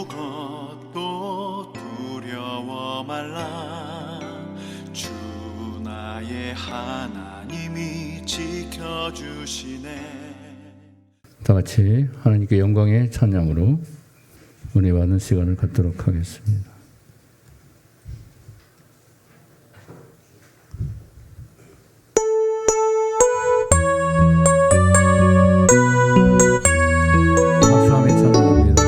아무것도 두려워 말라. 주 나의 하나님이 지켜주시네. 다 같이 하나님께 영광의 찬양으로 은혜 받는 시간을 갖도록 하겠습니다. 박수하며 찬양합니다.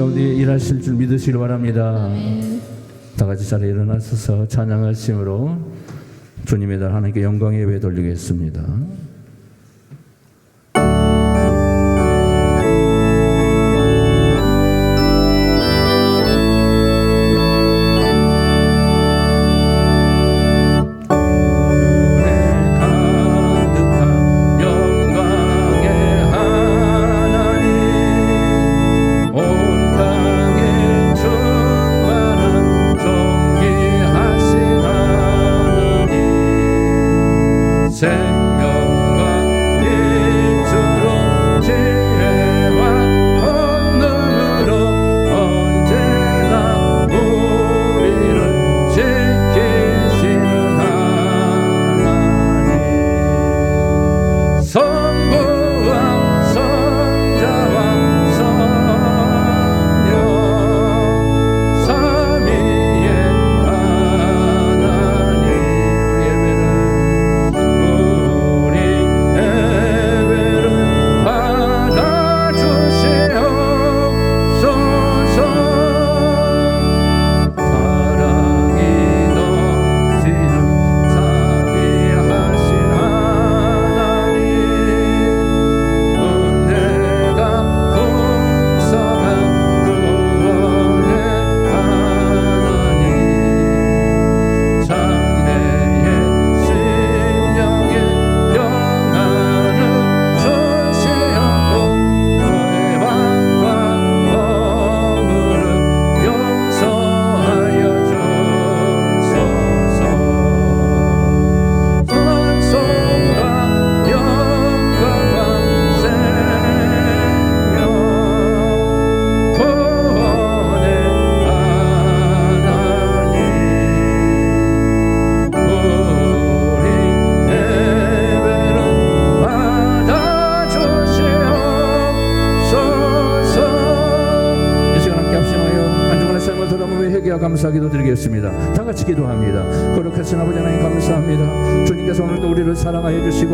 가운데 일하실 줄 믿으시길 바랍니다. 다 같이 자리에 일어나셔서 찬양하심으로 주님의 날 하나님께 영광의 예배 돌리겠습니다. 생명과 빛으로 지혜와 권능으로 언제나 우리를 지키시는 하나님, 성부와 성자와 성령 삼위의 하나님, 우리 예배를 받아주시옵소서. 사랑이 넘치는 자비하신 하나님, 은혜가 풍성한 구원의 하나님, 장래의 심령의 평안을 주시옵고 죄악과 허물을 용서하여 주소서. 찬송과 영광과 생명 구원의 하나님, 우리 예배를 받아주시옵소서. 이 시간 함께 합심하여 한 주간의 삶을 돌아보며 회개와 감사 기도드리겠습니다. 다 같이 기도합니다. 거룩하신 아버지 하나님 감사합니다. 주님께서 오늘도 우리를 사랑하여 주시고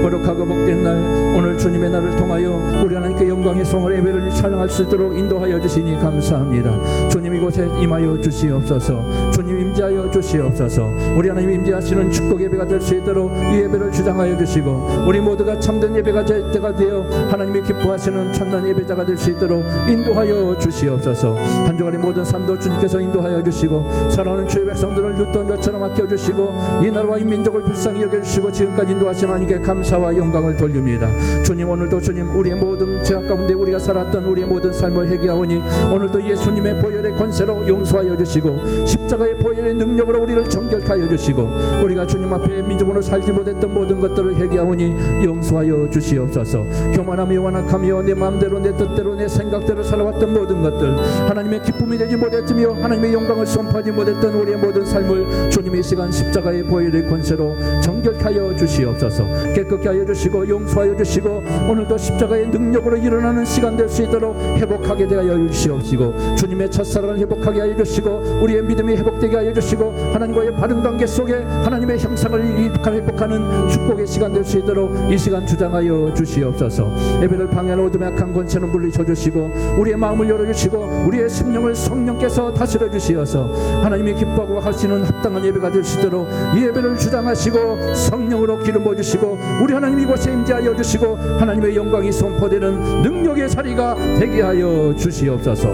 거룩하고 복된 날, 오늘 주님의 날을 통하여 우리 하나님께 영광의 성을 예배를 찬양할 수 있도록 인도하여 주시니 감사합니다. 주님 이곳에 임하여 주시옵소서. 주님 임재하여 주시옵소서. 우리 하나님 임재하시는 축복 예배가 될 수 있도록 이 예배를 주장하여 주시고 우리 모두가 참된 예배가 될 때가 되어 하나님이 기뻐하시는 참된 예배자가 될 수 있도록 인도하여 주시옵소서. 한 주간의 모든 삶도 주님께서 인도하여 주시고 사랑하는 주의 백성들을 윳던 젖처럼 아껴주시고 이 나라와 이 민족을 불쌍히 여겨주시고 지금까지 인도하신 하나님께 감사와 영광을 돌립니다. 주님 오늘도 주님 우리의 모든 죄악 가운데 우리가 살았던 우리의 모든 삶을 회개하오니 오늘도 예수님의 보혈의 권세로 용서하여 주시고 십자가의 보혈의 능력으로 우리를 정결케 하여 주시고 우리가 주님 앞에 민족으로 살지 못했던 모든 것들을 회개하오니 용서하여 주시옵소서. 교만하며 완악하며 내 마음대로 내 뜻대로 내 생각대로 살아왔던 모든 것들, 하나님의 기쁨이 되지 못했으며 하나님의 영광을 선포하지 못했던 우리의 모든 삶을 주님의 이 시간 십자가의 보혈의 권세로 정결케 하여 주시옵소서. 깨끗게 하여 주시고 용서하여 주시고 오늘도 십자가의 능력으로 일어나는 시간 될 수 있도록 회복하게 되어 주시옵시고 주님의 첫사랑을 회복하게 하여 주시고 우리의 믿음이 회복되게 하여 주시고 하나님과의 바른 관계 속에 하나님의 형상을 회복하는 축복의 시간 될 수 있도록 이 시간 주장하여 주시옵소서. 예배를 방해하는 어둠의 악한 권세는 물리쳐 주시고 우리의 마음을 열어주시고 우리의 심령을 성령께서 다스려 주시어서 하나님이 기뻐하고 하시는 합당한 예배가 될 수 있도록 이 예배를 주장하시고 성령으로 기름 부어주시고 우리 하나님 이곳에 임재하여 주시고 하나님의 영광이 선포되는 능력의 자리가 되게 하여 주시옵소서.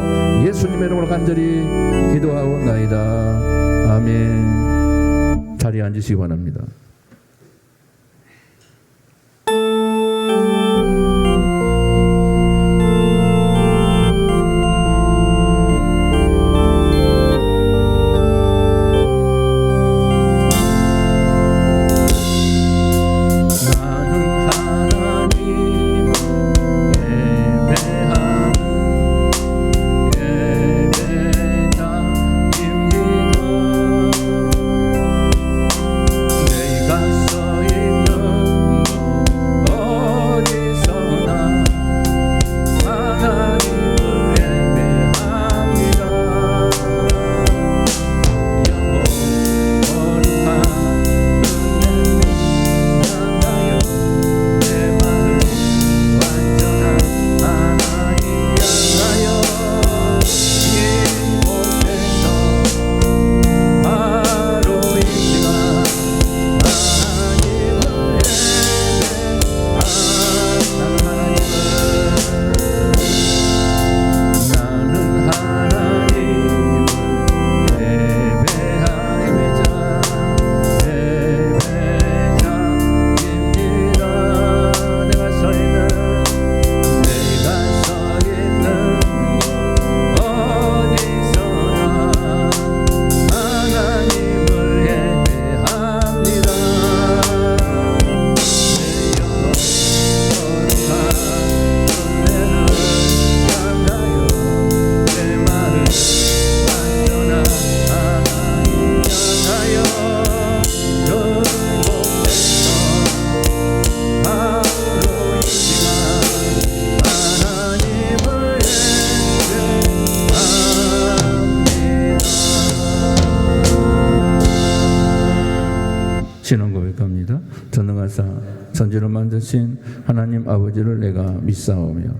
예수님의 이름으로 간절히 기도하옵나이다. 아멘. 자리에 앉으시기 바랍니다. 예배자입니다. 전지를 만드신 하나님 아버지를 내가 믿사오며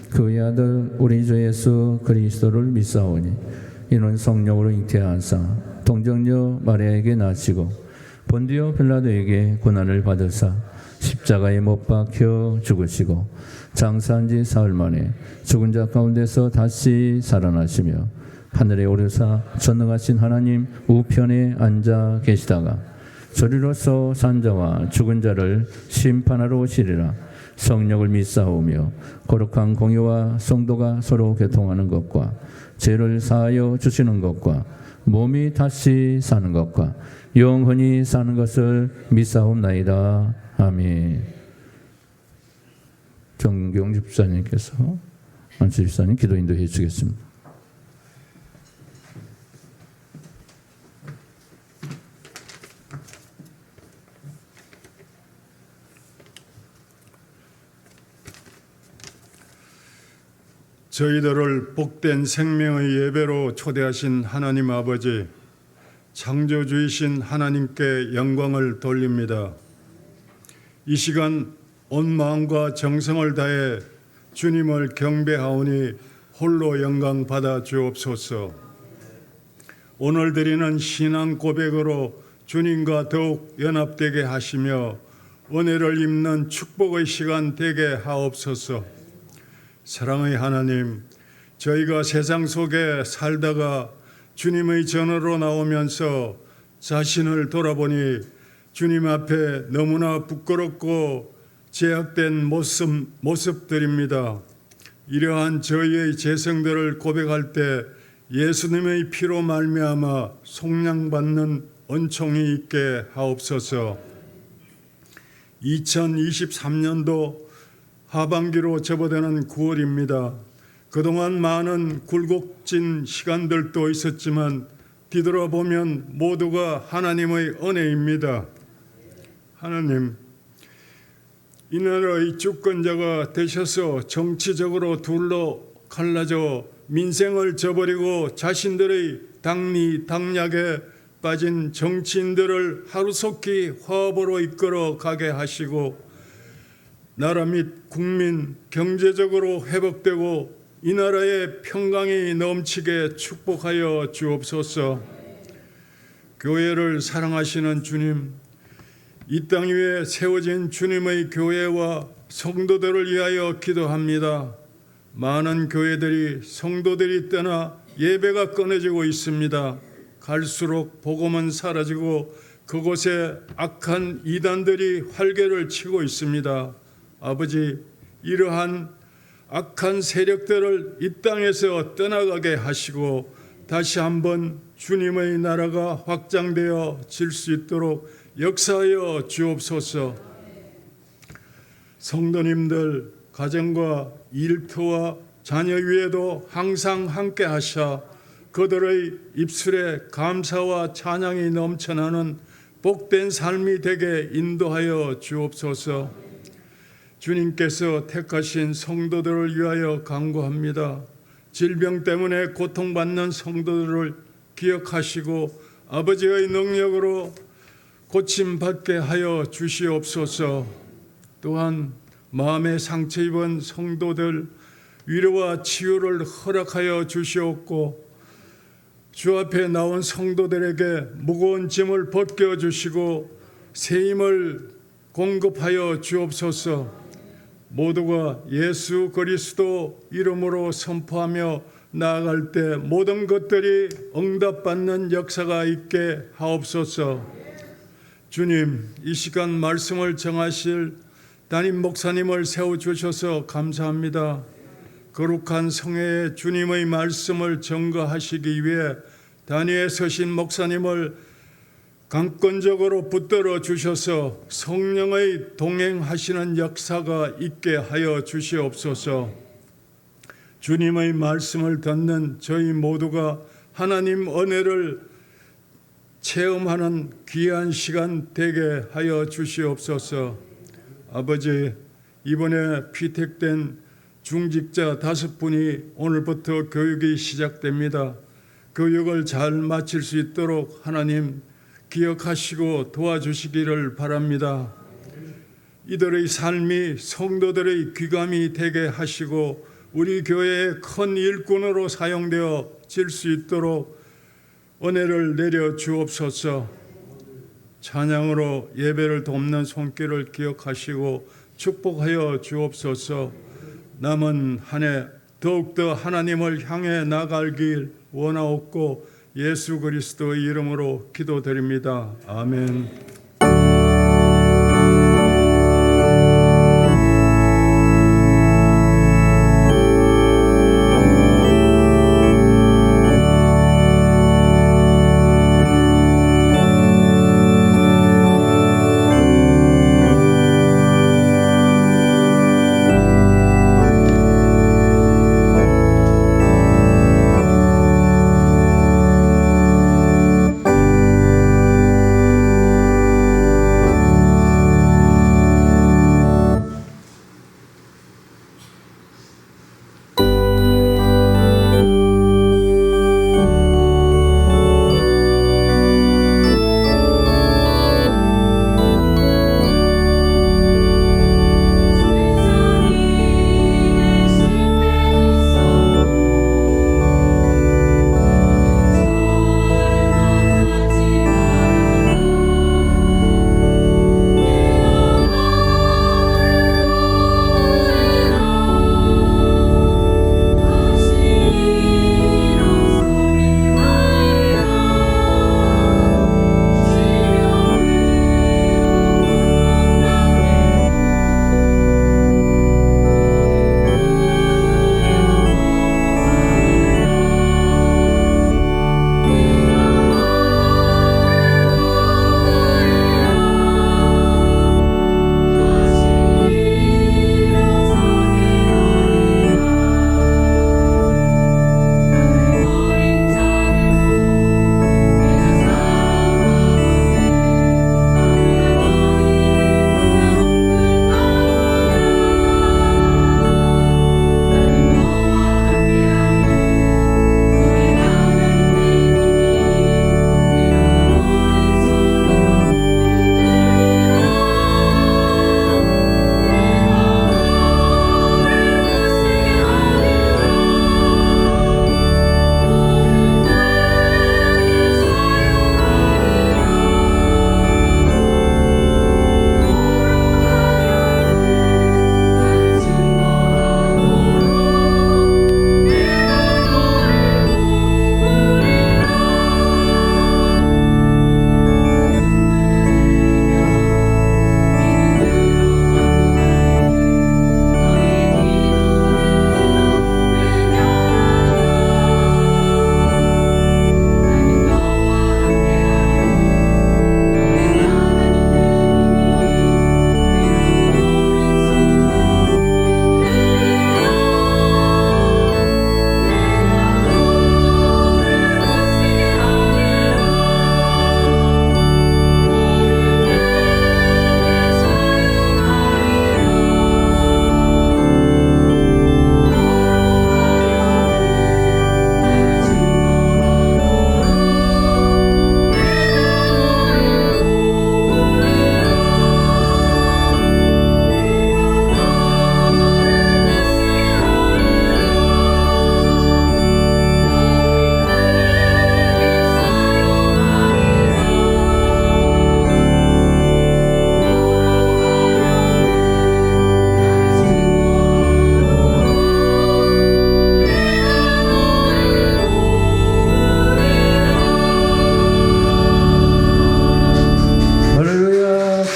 그의 아들 우리 주 예수 그리스도를 믿사오니 이는 성령으로 잉태하사 동정녀 마리아에게 낳으시고 본디오 빌라도에게 고난을 받으사 십자가에 못 박혀 죽으시고 장사한 지 사흘 만에 죽은 자 가운데서 다시 살아나시며 하늘에 오르사 전능하신 하나님 우편에 앉아 계시다가 저리로서 산자와 죽은 자를 심판하러 오시리라. 성령을 믿사오며 거룩한 공의와 성도가 서로 교통하는 것과 죄를 사하여 주시는 것과 몸이 다시 사는 것과 영원히 사는 것을 믿사옵나이다. 아멘. 정경 집사님께서 안수 집사님 기도 인도해 주겠습니다. 저희들을 복된 생명의 예배로 초대하신 하나님 아버지, 창조주이신 하나님께 영광을 돌립니다. 이 시간 온 마음과 정성을 다해 주님을 경배하오니 홀로 영광 받아 주옵소서. 오늘 드리는 신앙 고백으로 주님과 더욱 연합되게 하시며 은혜를 입는 축복의 시간 되게 하옵소서. 사랑의 하나님, 저희가 세상 속에 살다가 주님의 전으로 나오면서 자신을 돌아보니 주님 앞에 너무나 부끄럽고 제약된 모습들입니다. 이러한 저희의 죄성들을 고백할 때 예수님의 피로 말미암아 속량받는 은총이 있게 하옵소서. 2023년도 하반기로 접어드는 9월입니다. 그동안 많은 굴곡진 시간들도 있었지만 뒤돌아보면 모두가 하나님의 은혜입니다. 하나님, 이 나라의 주권자가 되셔서 정치적으로 둘로 갈라져 민생을 저버리고 자신들의 당리당략에 빠진 정치인들을 하루속히 화합으로 이끌어 가게 하시고 나라 및 국민 경제적으로 회복되고 이 나라의 평강이 넘치게 축복하여 주옵소서. 교회를 사랑하시는 주님, 이 땅 위에 세워진 주님의 교회와 성도들을 위하여 기도합니다. 많은 교회들이 성도들이 떠나 예배가 끊어지고 있습니다. 갈수록 복음은 사라지고 그곳에 악한 이단들이 활개를 치고 있습니다. 아버지, 이러한 악한 세력들을 이 땅에서 떠나가게 하시고 다시 한번 주님의 나라가 확장되어 질 수 있도록 역사하여 주옵소서. 성도님들 가정과 일터와 자녀 위에도 항상 함께 하셔 그들의 입술에 감사와 찬양이 넘쳐나는 복된 삶이 되게 인도하여 주옵소서. 주님께서 택하신 성도들을 위하여 간구합니다. 질병 때문에 고통받는 성도들을 기억하시고 아버지의 능력으로 고침받게 하여 주시옵소서. 또한 마음에 상처 입은 성도들 위로와 치유를 허락하여 주시옵고 주 앞에 나온 성도들에게 무거운 짐을 벗겨주시고 새 힘을 공급하여 주옵소서. 모두가 예수 그리스도 이름으로 선포하며 나아갈 때 모든 것들이 응답받는 역사가 있게 하옵소서. 주님, 이 시간 말씀을 정하실 담임 목사님을 세워주셔서 감사합니다. 거룩한 성회에 주님의 말씀을 전가하시기 위해 단위에 서신 목사님을 강권적으로 붙들어 주셔서 성령의 동행하시는 역사가 있게 하여 주시옵소서. 주님의 말씀을 듣는 저희 모두가 하나님 은혜를 체험하는 귀한 시간 되게 하여 주시옵소서. 아버지, 이번에 피택된 중직자 5분이 오늘부터 교육이 시작됩니다. 교육을 잘 마칠 수 있도록 하나님 기억하시고 도와주시기를 바랍니다. 이들의 삶이 성도들의 귀감이 되게 하시고 우리 교회의 큰 일꾼으로 사용되어 질 수 있도록 은혜를 내려 주옵소서. 찬양으로 예배를 돕는 손길을 기억하시고 축복하여 주옵소서. 남은 한 해 더욱더 하나님을 향해 나가길 원하옵고 예수 그리스도의 이름으로 기도드립니다. 아멘.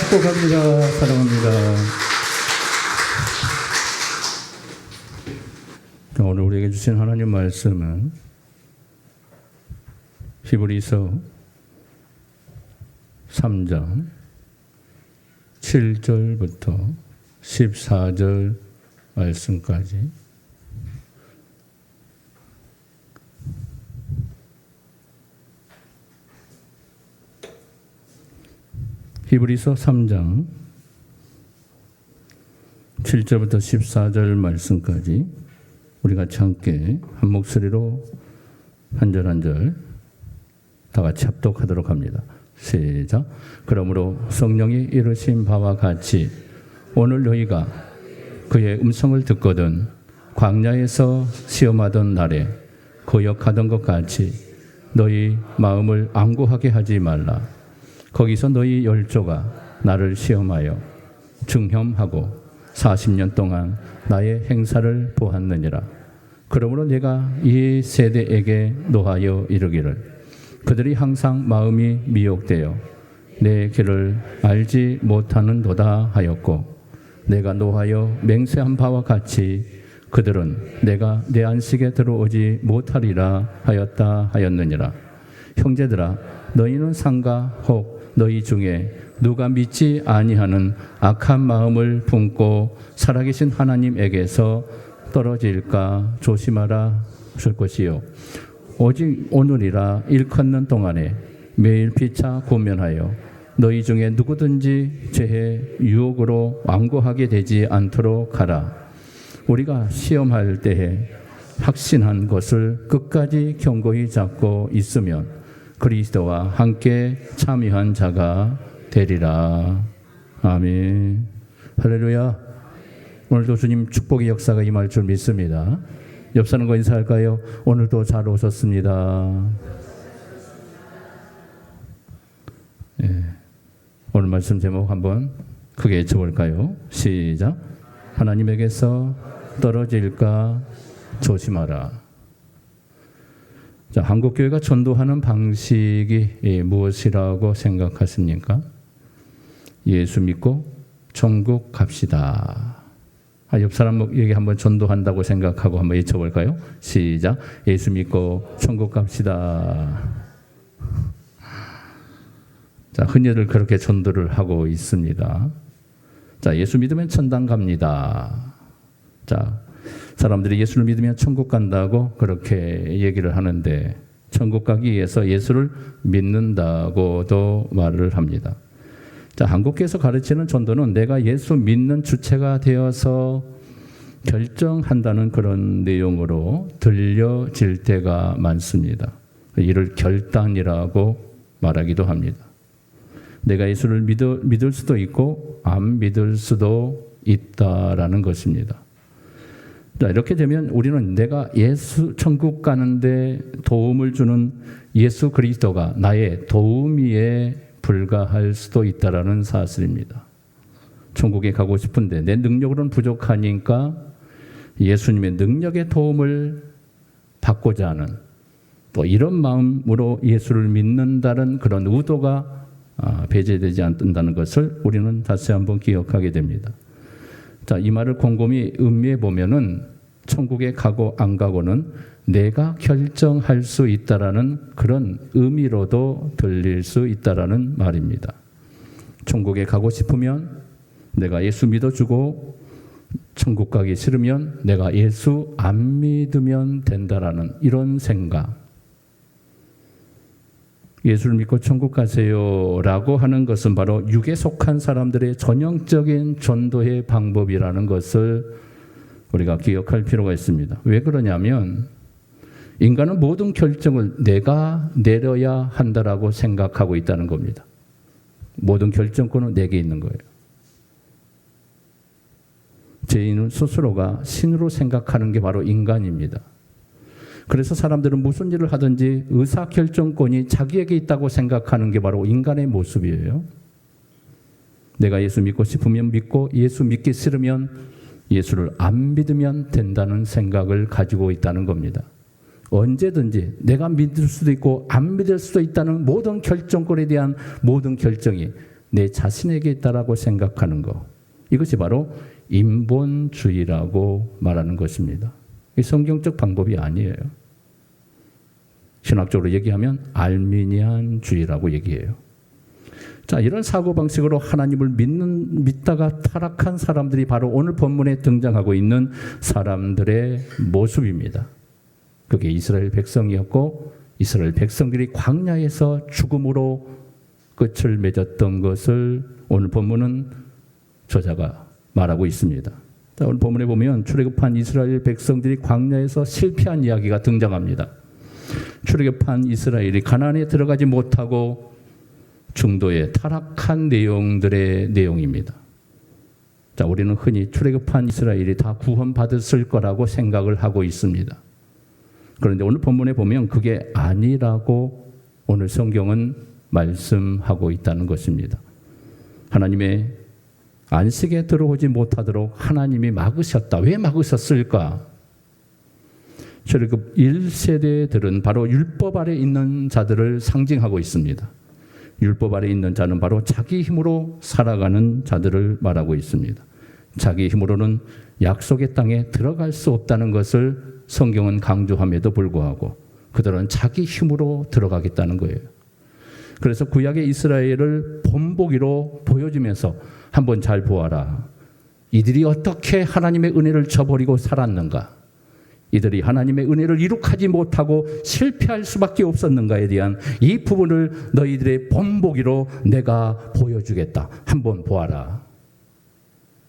축복합니다. 사랑합니다. 오늘 우리에게 주신 하나님 말씀은 히브리서 3장 7절부터 14절 말씀까지 히브리서 3장 7절부터 14절 말씀까지 우리 같이 함께 한 목소리로 한 절 한 절 다 같이 합독하도록 합니다. 시작. 그러므로 성령이 이루신 바와 같이 오늘 너희가 그의 음성을 듣거든 광야에서 시험하던 날에 거역하던 것 같이 너희 마음을 안고하게 하지 말라. 거기서 너희 열조가 나를 시험하여 증험하고 40년 동안 나의 행사를 보았느니라. 그러므로 내가 이 세대에게 노하여 이르기를 그들이 항상 마음이 미혹되어 내 길을 알지 못하는도다 하였고 내가 노하여 맹세한 바와 같이 그들은 내가 내 안식에 들어오지 못하리라 하였다 하였느니라. 형제들아 너희는 상가 혹 너희 중에 누가 믿지 아니하는 악한 마음을 품고 살아계신 하나님에게서 떨어질까 조심하라 하실 것이요 오직 오늘이라 일컫는 동안에 매일 피차 고면하여 너희 중에 누구든지 죄의 유혹으로 완고하게 되지 않도록 하라. 우리가 시험할 때에 확신한 것을 끝까지 견고히 잡고 있으면 그리스도와 함께 참여한 자가 되리라. 아멘. 할렐루야. 오늘도 주님 축복의 역사가 임할 줄 믿습니다. 옆 사람과 인사할까요? 오늘도 잘 오셨습니다. 예. 오늘 말씀 제목 한번 크게 외쳐볼까요? 시작. 하나님에게서 떨어질까 조심하라. 자, 한국교회가 전도하는 방식이 무엇이라고 생각하십니까? 예수 믿고 천국 갑시다. 옆 사람에게 한번 전도한다고 생각하고 한번 외쳐볼까요? 시작. 예수 믿고 천국 갑시다. 자, 흔히들 그렇게 전도를 하고 있습니다. 자, 예수 믿으면 천당 갑니다. 자, 사람들이 예수를 믿으면 천국 간다고 그렇게 얘기를 하는데 천국 가기 위해서 예수를 믿는다고도 말을 합니다. 자, 한국교회에서 가르치는 전도는 내가 예수 믿는 주체가 되어서 결정한다는 그런 내용으로 들려질 때가 많습니다. 이를 결단이라고 말하기도 합니다. 내가 예수를 믿을 수도 있고 안 믿을 수도 있다라는 것입니다. 자, 이렇게 되면 우리는 내가 예수 천국 가는데 도움을 주는 예수 그리스도가 나의 도우미에 불과할 수도 있다라는 사실입니다. 천국에 가고 싶은데 내 능력으로는 부족하니까 예수님의 능력의 도움을 받고자 하는 또 이런 마음으로 예수를 믿는다는 그런 의도가 배제되지 않는다는 것을 우리는 다시 한번 기억하게 됩니다. 자, 이 말을 곰곰이 음미해 보면은 천국에 가고 안 가고는 내가 결정할 수 있다라는 그런 의미로도 들릴 수 있다라는 말입니다. 천국에 가고 싶으면 내가 예수 믿어주고 천국 가기 싫으면 내가 예수 안 믿으면 된다라는 이런 생각. 예수를 믿고 천국 가세요라고 하는 것은 바로 육에 속한 사람들의 전형적인 전도의 방법이라는 것을 우리가 기억할 필요가 있습니다. 왜 그러냐면 인간은 모든 결정을 내가 내려야 한다라고 생각하고 있다는 겁니다. 모든 결정권은 내게 있는 거예요. 죄인은 스스로가 신으로 생각하는 게 바로 인간입니다. 그래서 사람들은 무슨 일을 하든지 의사결정권이 자기에게 있다고 생각하는 게 바로 인간의 모습이에요. 내가 예수 믿고 싶으면 믿고 예수 믿기 싫으면 예수를 안 믿으면 된다는 생각을 가지고 있다는 겁니다. 언제든지 내가 믿을 수도 있고 안 믿을 수도 있다는 모든 결정권에 대한 모든 결정이 내 자신에게 있다라고 생각하는 것. 이것이 바로 인본주의라고 말하는 것입니다. 성경적 방법이 아니에요. 신학적으로 얘기하면 알미니안주의라고 얘기해요. 자, 이런 사고방식으로 하나님을 믿다가 타락한 사람들이 바로 오늘 본문에 등장하고 있는 사람들의 모습입니다. 그게 이스라엘 백성이었고 이스라엘 백성들이 광야에서 죽음으로 끝을 맺었던 것을 오늘 본문은 저자가 말하고 있습니다. 자, 오늘 본문에 보면 출애굽한 이스라엘 백성들이 광야에서 실패한 이야기가 등장합니다. 출애굽한 이스라엘이 가나안에 들어가지 못하고 중도에 타락한 내용들의 내용입니다. 자, 우리는 흔히 출애굽한 이스라엘이 다 구원받았을 거라고 생각을 하고 있습니다. 그런데 오늘 본문에 보면 그게 아니라고 오늘 성경은 말씀하고 있다는 것입니다. 하나님의 안식에 들어오지 못하도록 하나님이 막으셨다. 왜 막으셨을까? 출애굽 1세대들은 바로 율법 아래 있는 자들을 상징하고 있습니다. 율법 아래 있는 자는 바로 자기 힘으로 살아가는 자들을 말하고 있습니다. 자기 힘으로는 약속의 땅에 들어갈 수 없다는 것을 성경은 강조함에도 불구하고 그들은 자기 힘으로 들어가겠다는 거예요. 그래서 구약의 이스라엘을 본보기로 보여주면서 한번 잘 보아라. 이들이 어떻게 하나님의 은혜를 저버리고 살았는가? 이들이 하나님의 은혜를 이룩하지 못하고 실패할 수밖에 없었는가에 대한 이 부분을 너희들의 본보기로 내가 보여주겠다. 한번 보아라.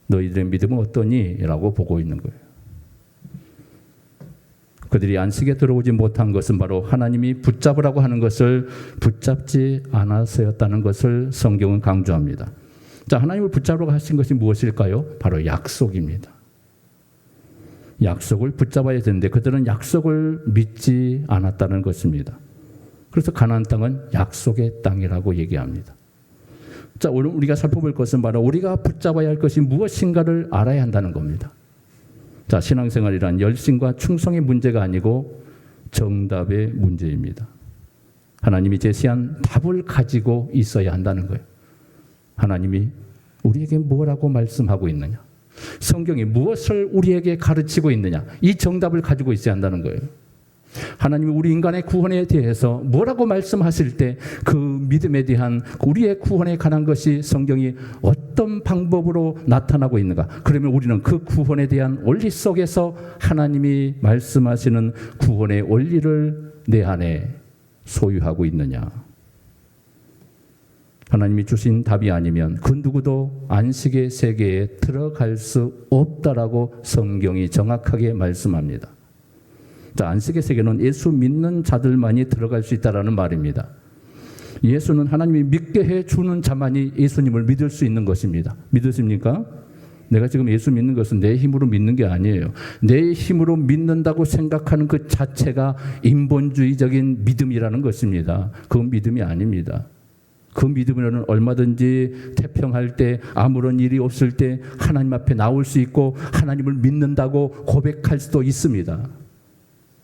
너희들의 믿음은 어떠니? 라고 보고 있는 거예요. 그들이 안식에 들어오지 못한 것은 바로 하나님이 붙잡으라고 하는 것을 붙잡지 않아서였다는 것을 성경은 강조합니다. 자, 하나님을 붙잡으라고 하신 것이 무엇일까요? 바로 약속입니다. 약속을 붙잡아야 되는데 그들은 약속을 믿지 않았다는 것입니다. 그래서 가나안 땅은 약속의 땅이라고 얘기합니다. 자, 오늘 우리가 살펴볼 것은 바로 우리가 붙잡아야 할 것이 무엇인가를 알아야 한다는 겁니다. 자, 신앙생활이란 열심과 충성의 문제가 아니고 정답의 문제입니다. 하나님이 제시한 답을 가지고 있어야 한다는 거예요. 하나님이 우리에게 뭐라고 말씀하고 있느냐? 성경이 무엇을 우리에게 가르치고 있느냐? 이 정답을 가지고 있어야 한다는 거예요. 하나님이 우리 인간의 구원에 대해서 뭐라고 말씀하실 때 그 믿음에 대한 우리의 구원에 관한 것이 성경이 어떤 방법으로 나타나고 있는가? 그러면 우리는 그 구원에 대한 원리 속에서 하나님이 말씀하시는 구원의 원리를 내 안에 소유하고 있느냐? 하나님이 주신 답이 아니면 그 누구도 안식의 세계에 들어갈 수 없다라고 성경이 정확하게 말씀합니다. 자, 안식의 세계는 예수 믿는 자들만이 들어갈 수 있다라는 말입니다. 예수는 하나님이 믿게 해주는 자만이 예수님을 믿을 수 있는 것입니다. 믿으십니까? 내가 지금 예수 믿는 것은 내 힘으로 믿는 게 아니에요. 내 힘으로 믿는다고 생각하는 그 자체가 인본주의적인 믿음이라는 것입니다. 그건 믿음이 아닙니다. 그 믿음으로는 얼마든지 태평할 때 아무런 일이 없을 때 하나님 앞에 나올 수 있고 하나님을 믿는다고 고백할 수도 있습니다.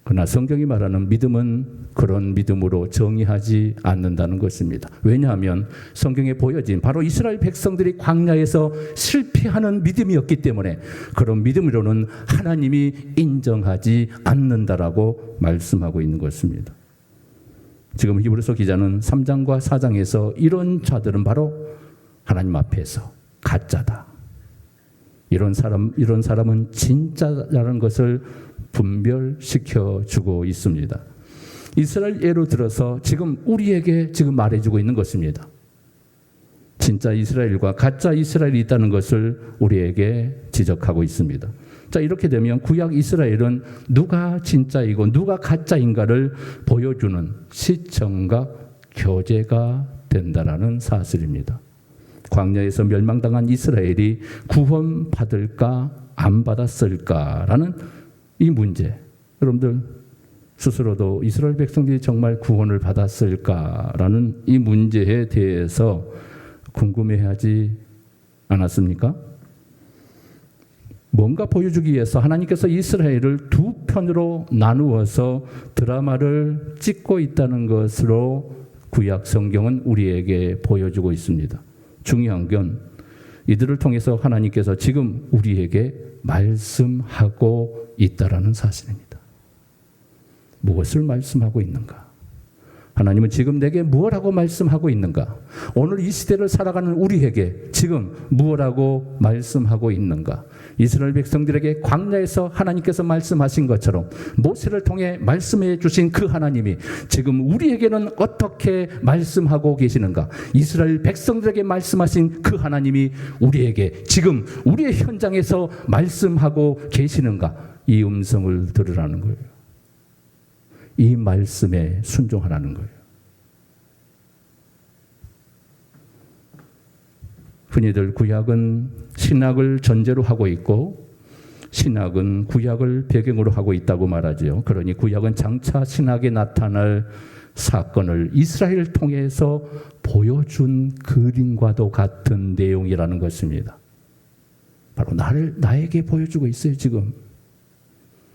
그러나 성경이 말하는 믿음은 그런 믿음으로 정의하지 않는다는 것입니다. 왜냐하면 성경에 보여진 바로 이스라엘 백성들이 광야에서 실패하는 믿음이었기 때문에 그런 믿음으로는 하나님이 인정하지 않는다라고 말씀하고 있는 것입니다. 지금 히브리서 기자는 3장과 4장에서 이런 자들은 바로 하나님 앞에서 가짜다. 이런 사람은 진짜라는 것을 분별시켜 주고 있습니다. 이스라엘 예로 들어서 지금 우리에게 지금 말해주고 있는 것입니다. 진짜 이스라엘과 가짜 이스라엘이 있다는 것을 우리에게 지적하고 있습니다. 자, 이렇게 되면 구약 이스라엘은 누가 진짜이고 누가 가짜인가를 보여주는 시청각 교재가 된다라는 사실입니다. 광야에서 멸망당한 이스라엘이 구원받을까 안 받았을까라는 이 문제, 여러분들 스스로도 이스라엘 백성들이 정말 구원을 받았을까라는 이 문제에 대해서 궁금해하지 않았습니까? 뭔가 보여주기 위해서 하나님께서 이스라엘을 두 편으로 나누어서 드라마를 찍고 있다는 것으로 구약 성경은 우리에게 보여주고 있습니다. 중요한 건 이들을 통해서 하나님께서 지금 우리에게 말씀하고 있다라는 사실입니다. 무엇을 말씀하고 있는가? 하나님은 지금 내게 무엇하고 말씀하고 있는가? 오늘 이 시대를 살아가는 우리에게 지금 무엇하고 말씀하고 있는가? 이스라엘 백성들에게 광야에서 하나님께서 말씀하신 것처럼 모세를 통해 말씀해 주신 그 하나님이 지금 우리에게는 어떻게 말씀하고 계시는가? 이스라엘 백성들에게 말씀하신 그 하나님이 우리에게 지금 우리의 현장에서 말씀하고 계시는가? 이 음성을 들으라는 거예요. 이 말씀에 순종하라는 거예요. 흔히들 구약은 신약을 전제로 하고 있고 신약은 구약을 배경으로 하고 있다고 말하지요. 그러니 구약은 장차 신약에 나타날 사건을 이스라엘을 통해서 보여준 그림과도 같은 내용이라는 것입니다. 바로 나에게 보여주고 있어요. 지금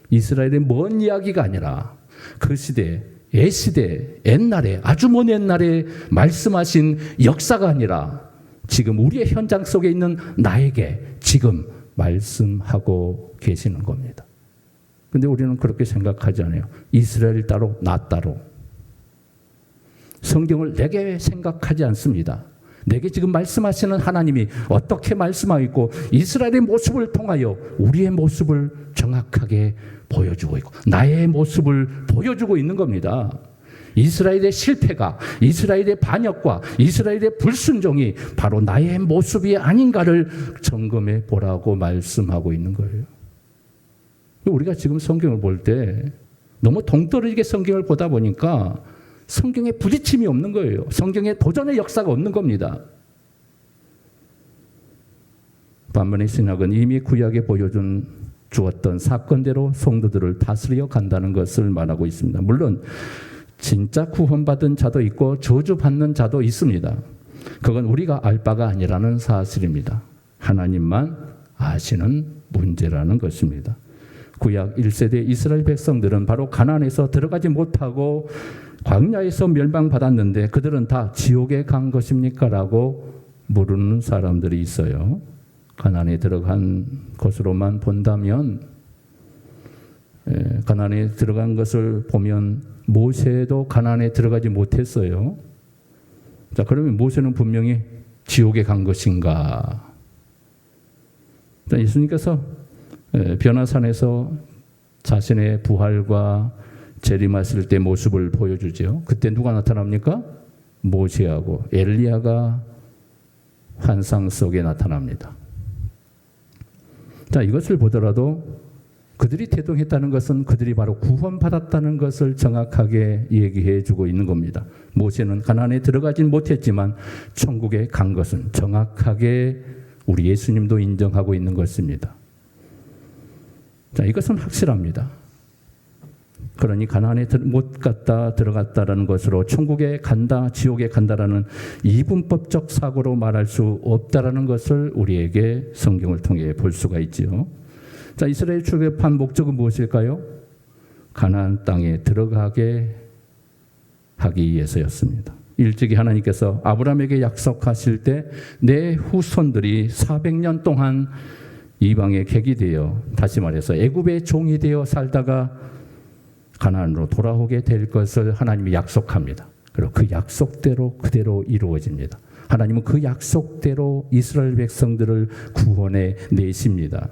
이스라엘의 먼 이야기가 아니라 그 시대, 옛시대, 옛날에 아주 먼 옛날에 말씀하신 역사가 아니라 지금 우리의 현장 속에 있는 나에게 지금 말씀하고 계시는 겁니다. 그런데 우리는 그렇게 생각하지 않아요. 이스라엘 따로 나 따로. 성경을 내게 생각하지 않습니다. 내게 지금 말씀하시는 하나님이 어떻게 말씀하고 있고 이스라엘의 모습을 통하여 우리의 모습을 정확하게 보여주고 있고 나의 모습을 보여주고 있는 겁니다. 이스라엘의 실패가 이스라엘의 반역과 이스라엘의 불순종이 바로 나의 모습이 아닌가를 점검해 보라고 말씀하고 있는 거예요. 우리가 지금 성경을 볼 때 너무 동떨어지게 성경을 보다 보니까 성경에 부딪힘이 없는 거예요. 성경에 도전의 역사가 없는 겁니다. 반면에 신약은 이미 구약에 주었던 사건대로 성도들을 다스려 간다는 것을 말하고 있습니다. 물론 진짜 구원받은 자도 있고 저주받는 자도 있습니다. 그건 우리가 알 바가 아니라는 사실입니다. 하나님만 아시는 문제라는 것입니다. 구약 1세대 이스라엘 백성들은 바로 가나안에서 들어가지 못하고 광야에서 멸망받았는데 그들은 다 지옥에 간 것입니까? 라고 물으는 사람들이 있어요. 가나안에 들어간 것으로만 본다면 가나안에 들어간 것을 보면 모세도 가나안에 들어가지 못했어요. 자, 그러면 모세는 분명히 지옥에 간 것인가? 자, 예수님께서 변화산에서 자신의 부활과 재림하실 때 모습을 보여주죠. 그때 누가 나타납니까? 모세하고 엘리야가 환상 속에 나타납니다. 자, 이것을 보더라도 그들이 대동했다는 것은 그들이 바로 구원받았다는 것을 정확하게 얘기해 주고 있는 겁니다. 모세는 가나안에 들어가진 못했지만 천국에 간 것은 정확하게 우리 예수님도 인정하고 있는 것입니다. 자, 이것은 확실합니다. 그러니 가나안에 못 갔다 들어갔다라는 것으로 천국에 간다 지옥에 간다라는 이분법적 사고로 말할 수 없다라는 것을 우리에게 성경을 통해 볼 수가 있지요. 자, 이스라엘 출애굽한 목적은 무엇일까요? 가나안 땅에 들어가게 하기 위해서였습니다. 일찍이 하나님께서 아브라함에게 약속하실 때 내 후손들이 400년 동안 이방의 객이 되어 다시 말해서 애굽의 종이 되어 살다가 가나안으로 돌아오게 될 것을 하나님이 약속합니다. 그리고 그 약속대로 그대로 이루어집니다. 하나님은 그 약속대로 이스라엘 백성들을 구원해 내십니다.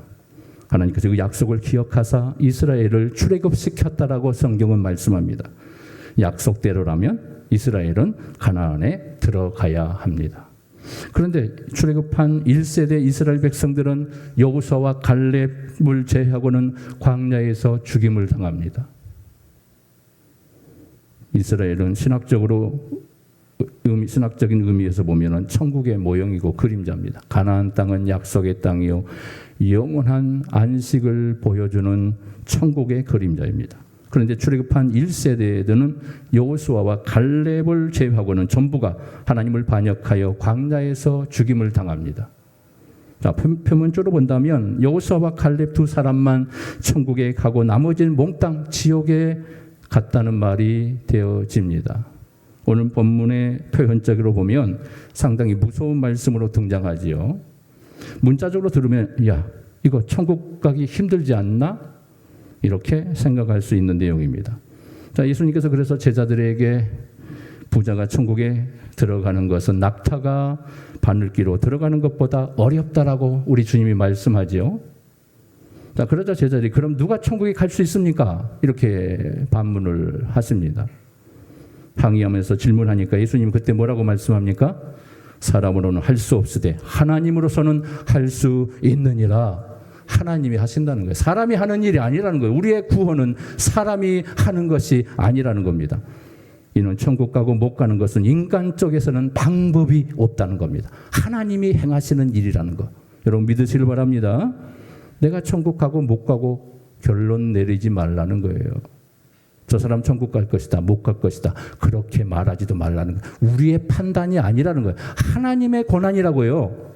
하나님께서 그 약속을 기억하사 이스라엘을 출애굽시켰다라고 성경은 말씀합니다. 약속대로라면 이스라엘은 가나안에 들어가야 합니다. 그런데 출애굽한 1세대 이스라엘 백성들은 여호수아와 갈렙을 제외하고는 광야에서 죽임을 당합니다. 이스라엘은 신학적인 의미에서 보면 천국의 모형이고 그림자입니다. 가나안 땅은 약속의 땅이요 영원한 안식을 보여주는 천국의 그림자입니다. 그런데 출애굽한 1세대들은 여호수아와 갈렙을 제외하고는 전부가 하나님을 반역하여 광야에서 죽임을 당합니다. 자, 표면적으로 본다면 여호수아와 갈렙 두 사람만 천국에 가고 나머지는 몽땅 지옥에 갔다는 말이 되어집니다. 오늘 본문의 표현적으로 보면 상당히 무서운 말씀으로 등장하지요. 문자적으로 들으면 야, 이거 천국 가기 힘들지 않나? 이렇게 생각할 수 있는 내용입니다. 자, 예수님께서 그래서 제자들에게 부자가 천국에 들어가는 것은 낙타가 바늘기로 들어가는 것보다 어렵다라고 우리 주님이 말씀하지요. 자, 그러자 제자들이 그럼 누가 천국에 갈 수 있습니까? 이렇게 반문을 하십니다. 항의하면서 질문하니까 예수님 그때 뭐라고 말씀합니까? 사람으로는 할 수 없으되 하나님으로서는 할 수 있느니라. 하나님이 하신다는 거예요. 사람이 하는 일이 아니라는 거예요. 우리의 구원은 사람이 하는 것이 아니라는 겁니다. 이는 천국 가고 못 가는 것은 인간 쪽에서는 방법이 없다는 겁니다. 하나님이 행하시는 일이라는 거. 여러분 믿으시길 바랍니다. 내가 천국 가고 못 가고 결론 내리지 말라는 거예요. 저 사람 천국 갈 것이다, 못 갈 것이다. 그렇게 말하지도 말라는 거예요. 우리의 판단이 아니라는 거예요. 하나님의 권한이라고요.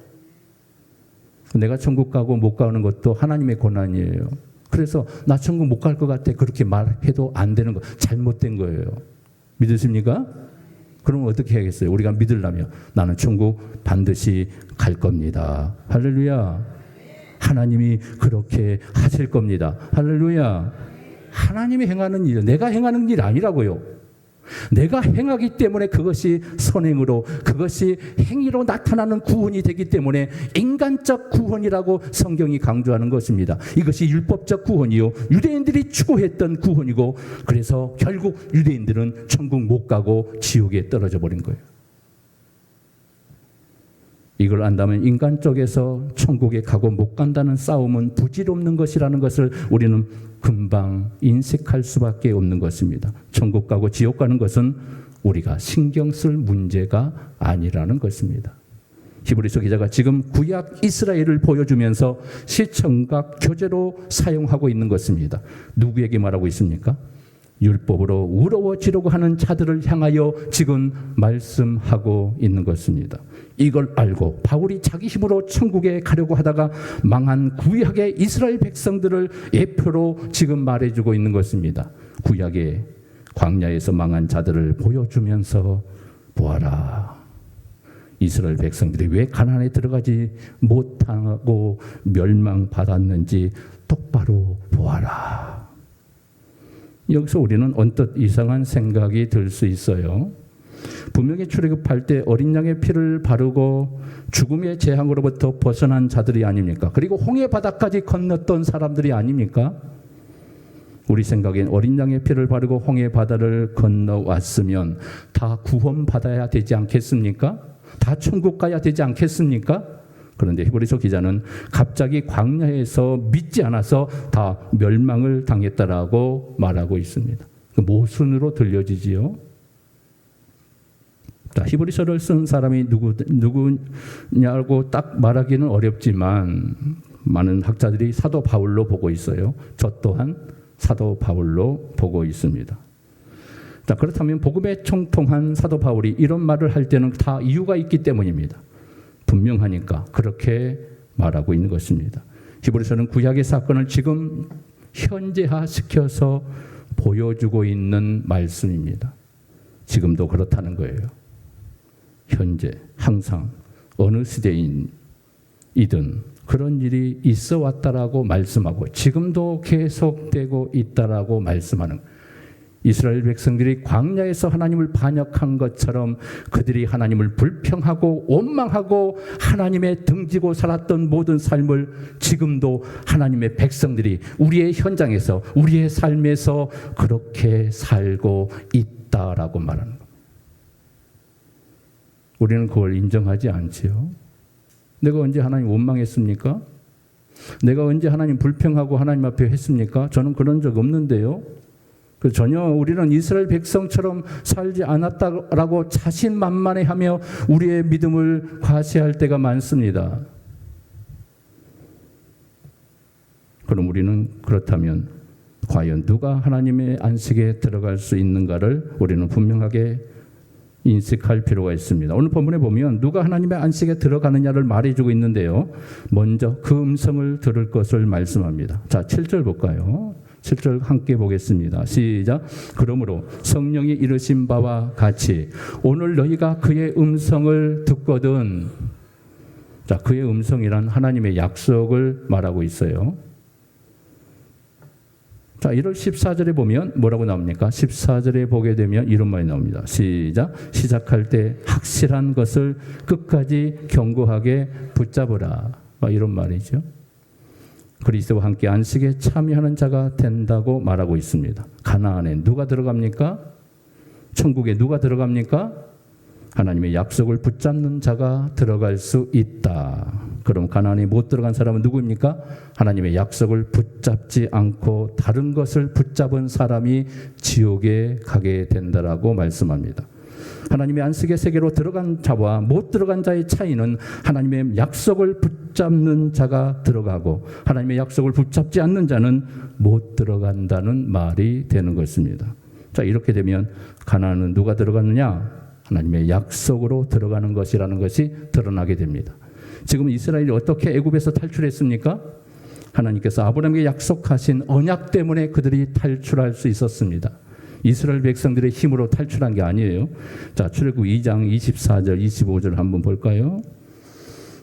내가 천국 가고 못 가는 것도 하나님의 권한이에요. 그래서 나 천국 못 갈 것 같아. 그렇게 말해도 안 되는 거. 잘못된 거예요. 믿으십니까? 그러면 어떻게 해야겠어요? 우리가 믿으려면 나는 천국 반드시 갈 겁니다. 할렐루야. 하나님이 그렇게 하실 겁니다. 할렐루야. 하나님이 행하는 일, 내가 행하는 일 아니라고요. 내가 행하기 때문에 그것이 선행으로, 그것이 행위로 나타나는 구원이 되기 때문에 인간적 구원이라고 성경이 강조하는 것입니다. 이것이 율법적 구원이요, 유대인들이 추구했던 구원이고, 그래서 결국 유대인들은 천국 못 가고 지옥에 떨어져 버린 거예요. 이걸 안다면 인간 쪽에서 천국에 가고 못 간다는 싸움은 부질없는 것이라는 것을 우리는 금방 인식할 수밖에 없는 것입니다. 천국 가고 지옥 가는 것은 우리가 신경 쓸 문제가 아니라는 것입니다. 히브리서 기자가 지금 구약 이스라엘을 보여주면서 시청각 교재로 사용하고 있는 것입니다. 누구에게 말하고 있습니까? 율법으로 우러워지려고 하는 자들을 향하여 지금 말씀하고 있는 것입니다. 이걸 알고 바울이 자기 힘으로 천국에 가려고 하다가 망한 구약의 이스라엘 백성들을 예표로 지금 말해주고 있는 것입니다. 구약의 광야에서 망한 자들을 보여주면서 보아라. 이스라엘 백성들이 왜 가나안에 들어가지 못하고 멸망받았는지 똑바로 보아라. 여기서 우리는 언뜻 이상한 생각이 들 수 있어요. 분명히 출애굽할 때 어린 양의 피를 바르고 죽음의 재앙으로부터 벗어난 자들이 아닙니까? 그리고 홍해 바다까지 건넜던 사람들이 아닙니까? 우리 생각엔 어린 양의 피를 바르고 홍해 바다를 건너왔으면 다 구원받아야 되지 않겠습니까? 다 천국 가야 되지 않겠습니까? 그런데 히브리서 기자는 갑자기 광야에서 믿지 않아서 다 멸망을 당했다라고 말하고 있습니다. 모순으로 들려지지요. 자, 히브리서를 쓴 사람이 누구냐고 딱 말하기는 어렵지만 많은 학자들이 사도 바울로 보고 있어요. 저 또한 사도 바울로 보고 있습니다. 자, 그렇다면 복음에 총통한 사도 바울이 이런 말을 할 때는 다 이유가 있기 때문입니다. 분명하니까 그렇게 말하고 있는 것입니다. 히브리서는 구약의 사건을 지금 현재화시켜서 보여주고 있는 말씀입니다. 지금도 그렇다는 거예요. 현재 항상 어느 시대인이든 그런 일이 있어 왔다라고 말씀하고 지금도 계속되고 있다라고 말씀하는 이스라엘 백성들이 광야에서 하나님을 반역한 것처럼 그들이 하나님을 불평하고 원망하고 하나님의 등지고 살았던 모든 삶을 지금도 하나님의 백성들이 우리의 현장에서 우리의 삶에서 그렇게 살고 있다라고 말하는 겁니다. 우리는 그걸 인정하지 않지요. 내가 언제 하나님 원망했습니까? 내가 언제 하나님 불평하고 하나님 앞에 했습니까? 저는 그런 적 없는데요. 전혀 우리는 이스라엘 백성처럼 살지 않았다라고 자신만만해하며 우리의 믿음을 과시할 때가 많습니다. 그럼 우리는 그렇다면 과연 누가 하나님의 안식에 들어갈 수 있는가를 우리는 분명하게 인식할 필요가 있습니다. 오늘 본문에 보면 누가 하나님의 안식에 들어가느냐를 말해주고 있는데요. 먼저 그 음성을 들을 것을 말씀합니다. 자, 7절 볼까요? 7절 함께 보겠습니다. 시작. 그러므로 성령이 이르신 바와 같이 오늘 너희가 그의 음성을 듣거든. 자, 그의 음성이란 하나님의 약속을 말하고 있어요. 자, 1월 14절에 보면 뭐라고 나옵니까? 14절에 보게 되면 이런 말이 나옵니다. 시작. 시작할 때 확실한 것을 끝까지 견고하게 붙잡으라. 이런 말이죠. 그리스도와 함께 안식에 참여하는 자가 된다고 말하고 있습니다. 가나안에 누가 들어갑니까? 천국에 누가 들어갑니까? 하나님의 약속을 붙잡는 자가 들어갈 수 있다. 그럼 가나안에 못 들어간 사람은 누구입니까? 하나님의 약속을 붙잡지 않고 다른 것을 붙잡은 사람이 지옥에 가게 된다라고 말씀합니다. 하나님의 안식의 세계로 들어간 자와 못 들어간 자의 차이는 하나님의 약속을 붙잡는 자가 들어가고 하나님의 약속을 붙잡지 않는 자는 못 들어간다는 말이 되는 것입니다. 자, 이렇게 되면 가나안은 누가 들어갔느냐? 하나님의 약속으로 들어가는 것이라는 것이 드러나게 됩니다. 지금 이스라엘이 어떻게 애굽에서 탈출했습니까? 하나님께서 아브라함에게 약속하신 언약 때문에 그들이 탈출할 수 있었습니다. 이스라엘 백성들의 힘으로 탈출한 게 아니에요. 자, 출애굽 2장 24절 25절 한번 볼까요?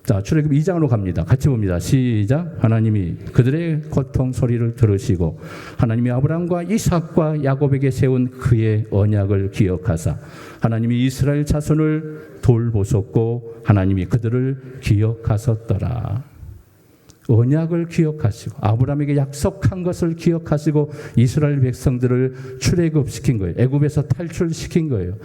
자, 출애굽 2장으로 갑니다. 같이 봅니다. 시작. 하나님이 그들의 고통 소리를 들으시고 하나님이 아브라함과 이삭과 야곱에게 세운 그의 언약을 기억하사 하나님이 이스라엘 자손을 돌보셨고 하나님이 그들을 기억하셨더라. 언약을 기억하시고 아브라함에게 약속한 것을 기억하시고 이스라엘 백성들을 출애굽시킨 거예요. 애굽에서 탈출시킨 거예요.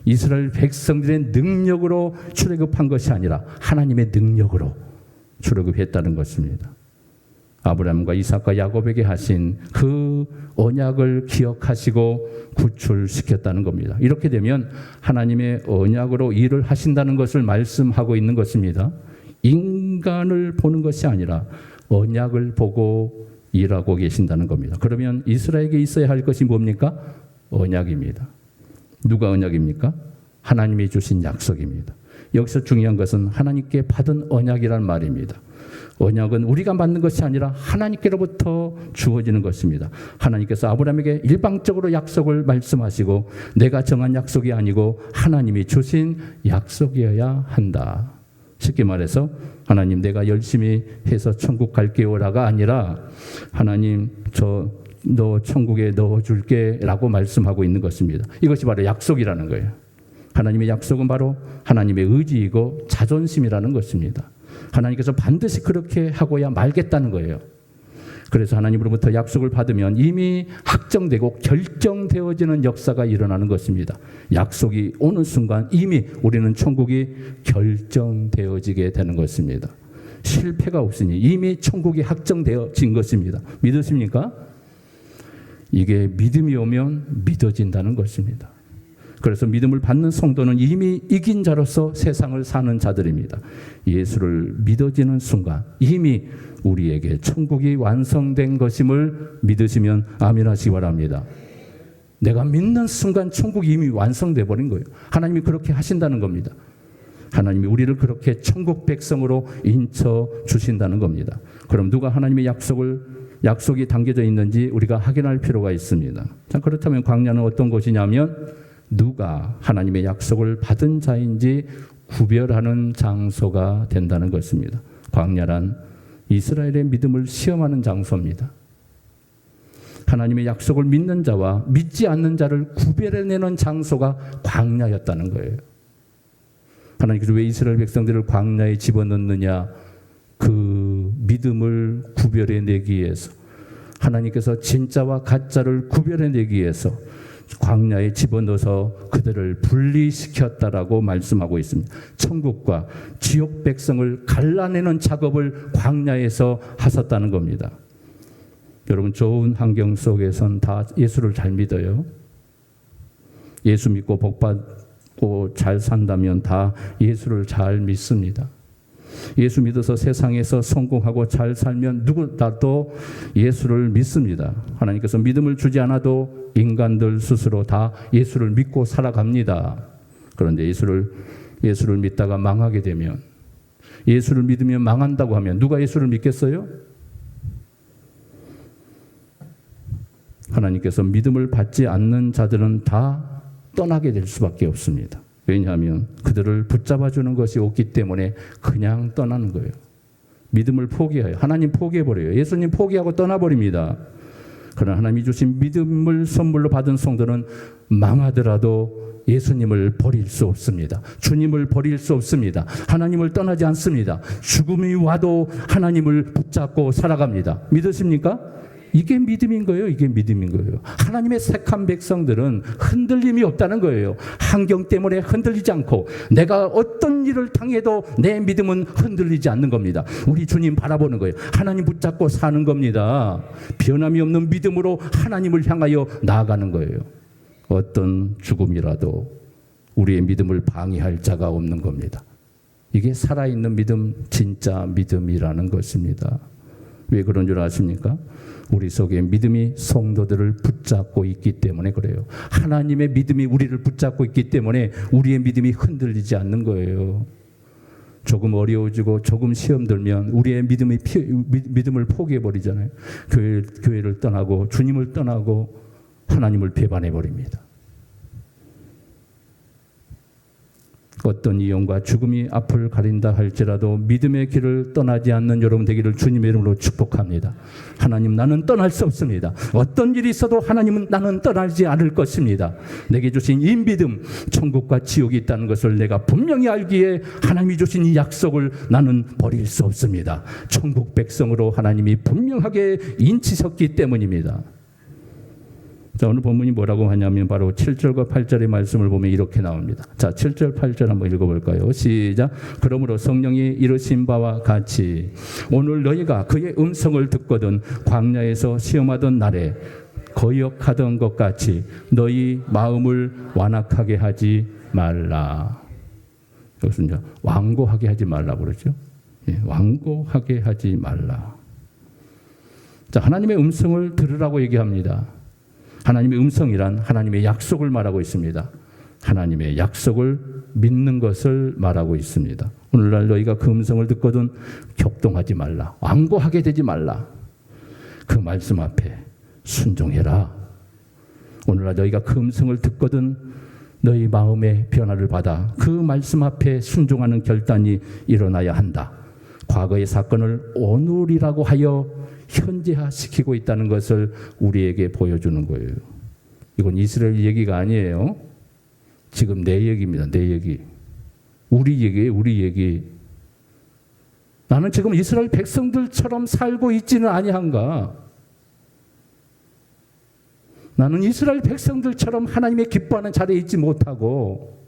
이스라엘 백성들의 능력으로 출애굽한 것이 아니라 하나님의 능력으로 출애굽했다는 것입니다. 아브라함과 이삭과 야곱에게 하신 그 언약을 기억하시고 구출시켰다는 겁니다. 이렇게 되면 하나님의 언약으로 일을 하신다는 것을 말씀하고 있는 것입니다. 인간을 보는 것이 아니라 언약을 보고 일하고 계신다는 겁니다. 그러면 이스라엘에게 있어야 할 것이 뭡니까? 언약입니다. 누가 언약입니까? 하나님이 주신 약속입니다. 여기서 중요한 것은 하나님께 받은 언약이란 말입니다. 언약은 우리가 받는 것이 아니라 하나님께로부터 주어지는 것입니다. 하나님께서 아브라함에게 일방적으로 약속을 말씀하시고 내가 정한 약속이 아니고 하나님이 주신 약속이어야 한다. 쉽게 말해서 하나님 내가 열심히 해서 천국 갈게요라가 아니라 하나님 너 천국에 넣어줄게 라고 말씀하고 있는 것입니다. 이것이 바로 약속이라는 거예요. 하나님의 약속은 바로 하나님의 의지이고 자존심이라는 것입니다. 하나님께서 반드시 그렇게 하고야 말겠다는 거예요. 그래서 하나님으로부터 약속을 받으면 이미 확정되고 결정되어지는 역사가 일어나는 것입니다. 약속이 오는 순간 이미 우리는 천국이 결정되어지게 되는 것입니다. 실패가 없으니 이미 천국이 확정되어진 것입니다. 믿으십니까? 이게 믿음이 오면 믿어진다는 것입니다. 그래서 믿음을 받는 성도는 이미 이긴 자로서 세상을 사는 자들입니다. 예수를 믿어지는 순간 이미 우리에게 천국이 완성된 것임을 믿으시면 아멘 하시기 바랍니다. 내가 믿는 순간 천국이 이미 완성돼 버린 거예요. 하나님이 그렇게 하신다는 겁니다. 하나님이 우리를 그렇게 천국 백성으로 인쳐 주신다는 겁니다. 그럼 누가 하나님의 약속이 담겨져 있는지 우리가 확인할 필요가 있습니다. 자, 그렇다면 광야는 어떤 곳이냐면 누가 하나님의 약속을 받은 자인지 구별하는 장소가 된다는 것입니다. 광야란 이스라엘의 믿음을 시험하는 장소입니다. 하나님의 약속을 믿는 자와 믿지 않는 자를 구별해내는 장소가 광야였다는 거예요. 하나님께서 왜 이스라엘 백성들을 광야에 집어넣느냐? 그 믿음을 구별해내기 위해서, 하나님께서 진짜와 가짜를 구별해내기 위해서 광야에 집어넣어서 그들을 분리시켰다라고 말씀하고 있습니다. 천국과 지옥 백성을 갈라내는 작업을 광야에서 하셨다는 겁니다. 여러분, 좋은 환경 속에선 다 예수를 잘 믿어요. 예수 믿고 복받고 잘 산다면 다 예수를 잘 믿습니다. 예수 믿어서 세상에서 성공하고 잘 살면 누구라도 예수를 믿습니다. 하나님께서 믿음을 주지 않아도 인간들 스스로 다 예수를 믿고 살아갑니다. 그런데 예수를 믿다가 망하게 되면, 예수를 믿으면 망한다고 하면 누가 예수를 믿겠어요? 하나님께서 믿음을 받지 않는 자들은 다 떠나게 될 수밖에 없습니다. 왜냐하면 그들을 붙잡아주는 것이 없기 때문에 그냥 떠나는 거예요. 믿음을 포기해요. 하나님 포기해버려요. 예수님 포기하고 떠나버립니다. 그러나 하나님이 주신 믿음을 선물로 받은 성도는 망하더라도 예수님을 버릴 수 없습니다. 주님을 버릴 수 없습니다. 하나님을 떠나지 않습니다. 죽음이 와도 하나님을 붙잡고 살아갑니다. 믿으십니까? 이게 믿음인 거예요. 이게 믿음인 거예요. 하나님의 택한 백성들은 흔들림이 없다는 거예요. 환경 때문에 흔들리지 않고 내가 어떤 일을 당해도 내 믿음은 흔들리지 않는 겁니다. 우리 주님 바라보는 거예요. 하나님 붙잡고 사는 겁니다. 변함이 없는 믿음으로 하나님을 향하여 나아가는 거예요. 어떤 죽음이라도 우리의 믿음을 방해할 자가 없는 겁니다. 이게 살아있는 믿음, 진짜 믿음이라는 것입니다. 왜 그런 줄 아십니까? 우리 속에 믿음이 성도들을 붙잡고 있기 때문에 그래요. 하나님의 믿음이 우리를 붙잡고 있기 때문에 우리의 믿음이 흔들리지 않는 거예요. 조금 어려워지고 조금 시험 들면 우리의 믿음을 포기해버리잖아요. 교회를 떠나고 주님을 떠나고 하나님을 배반해버립니다. 어떤 이용과 죽음이 앞을 가린다 할지라도 믿음의 길을 떠나지 않는 여러분 되기를 주님의 이름으로 축복합니다. 하나님, 나는 떠날 수 없습니다. 어떤 일이 있어도 하나님은 나는 떠나지 않을 것입니다. 내게 주신 이 믿음, 천국과 지옥이 있다는 것을 내가 분명히 알기에 하나님이 주신 이 약속을 나는 버릴 수 없습니다. 천국 백성으로 하나님이 분명하게 인치셨기 때문입니다. 자, 오늘 본문이 뭐라고 하냐면 바로 7절과 8절의 말씀을 보면 이렇게 나옵니다. 자, 7절, 8절 한번 읽어볼까요? 시작. 그러므로 성령이 이르신 바와 같이 오늘 너희가 그의 음성을 듣거든 광야에서 시험하던 날에 거역하던 것 같이 너희 마음을 완악하게 하지 말라. 여기서 이제 완고하게 하지 말라 그러죠. 예, 완고하게 하지 말라. 자, 하나님의 음성을 들으라고 얘기합니다. 하나님의 음성이란 하나님의 약속을 말하고 있습니다. 하나님의 약속을 믿는 것을 말하고 있습니다. 오늘날 너희가 그 음성을 듣거든 격동하지 말라. 완고하게 되지 말라. 그 말씀 앞에 순종해라. 오늘날 너희가 그 음성을 듣거든 너희 마음의 변화를 받아 그 말씀 앞에 순종하는 결단이 일어나야 한다. 과거의 사건을 오늘이라고 하여 현재화시키고 있다는 것을 우리에게 보여주는 거예요. 이건 이스라엘 얘기가 아니에요. 지금 내 얘기입니다. 내 얘기. 우리 얘기예요. 우리 얘기. 나는 지금 이스라엘 백성들처럼 살고 있지는 아니한가? 나는 이스라엘 백성들처럼 하나님의 기뻐하는 자리에 있지 못하고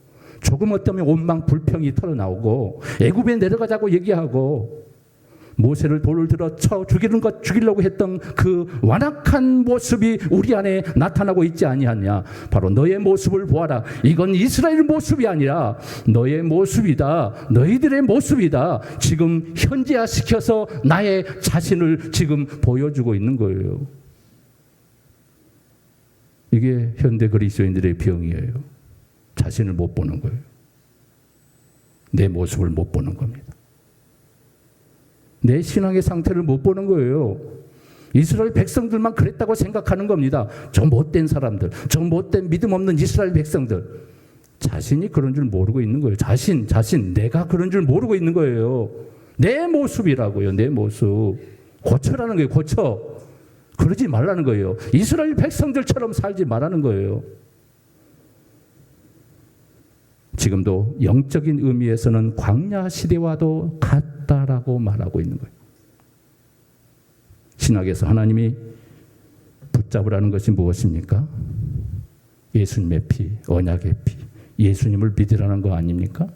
조금 어떠면 원망 불평이 털어나오고 애굽에 내려가자고 얘기하고 모세를 돌을 들어 쳐 죽이려고 했던 그 완악한 모습이 우리 안에 나타나고 있지 아니하냐. 바로 너의 모습을 보아라. 이건 이스라엘 모습이 아니라 너의 모습이다. 너희들의 모습이다. 지금 현재화시켜서 나의 자신을 지금 보여주고 있는 거예요. 이게 현대 그리스도인들의 병이에요. 자신을 못 보는 거예요. 내 모습을 못 보는 겁니다. 내 신앙의 상태를 못 보는 거예요. 이스라엘 백성들만 그랬다고 생각하는 겁니다. 저 못된 사람들, 저 못된 믿음 없는 이스라엘 백성들. 자신이 그런 줄 모르고 있는 거예요. 자신, 내가 그런 줄 모르고 있는 거예요. 내 모습이라고요. 내 모습. 고쳐라는 거예요. 고쳐. 그러지 말라는 거예요. 이스라엘 백성들처럼 살지 말라는 거예요. 지금도 영적인 의미에서는 광야 시대와도 같다라고 말하고 있는 거예요. 신학에서 하나님이 붙잡으라는 것이 무엇입니까? 예수님의 피, 언약의 피, 예수님을 믿으라는 거 아닙니까?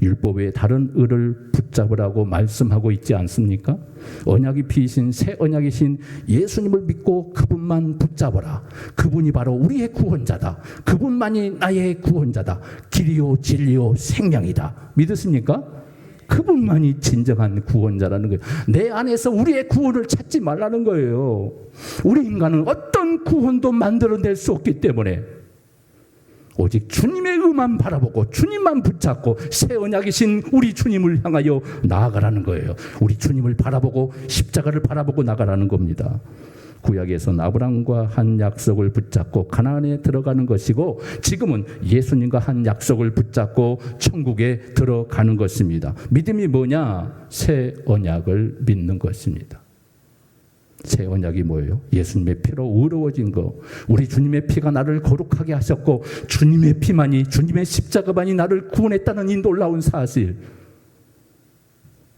율법 외에 다른 의를 붙잡으라고 말씀하고 있지 않습니까? 언약이 피이신 새 언약이신 예수님을 믿고 그분만 붙잡아라. 그분이 바로 우리의 구원자다. 그분만이 나의 구원자다. 길이요 진리요 생명이다. 믿으십니까? 그분만이 진정한 구원자라는 거예요. 내 안에서 우리의 구원을 찾지 말라는 거예요. 우리 인간은 어떤 구원도 만들어낼 수 없기 때문에 오직 주님의 의만 바라보고 주님만 붙잡고 새 언약이신 우리 주님을 향하여 나아가라는 거예요. 우리 주님을 바라보고 십자가를 바라보고 나가라는 겁니다. 구약에서는 아브라함과 한 약속을 붙잡고 가나안에 들어가는 것이고 지금은 예수님과 한 약속을 붙잡고 천국에 들어가는 것입니다. 믿음이 뭐냐? 새 언약을 믿는 것입니다. 새 언약이 뭐예요? 예수님의 피로 의로워진 거. 우리 주님의 피가 나를 거룩하게 하셨고 주님의 피만이, 주님의 십자가만이 나를 구원했다는 이 놀라운 사실.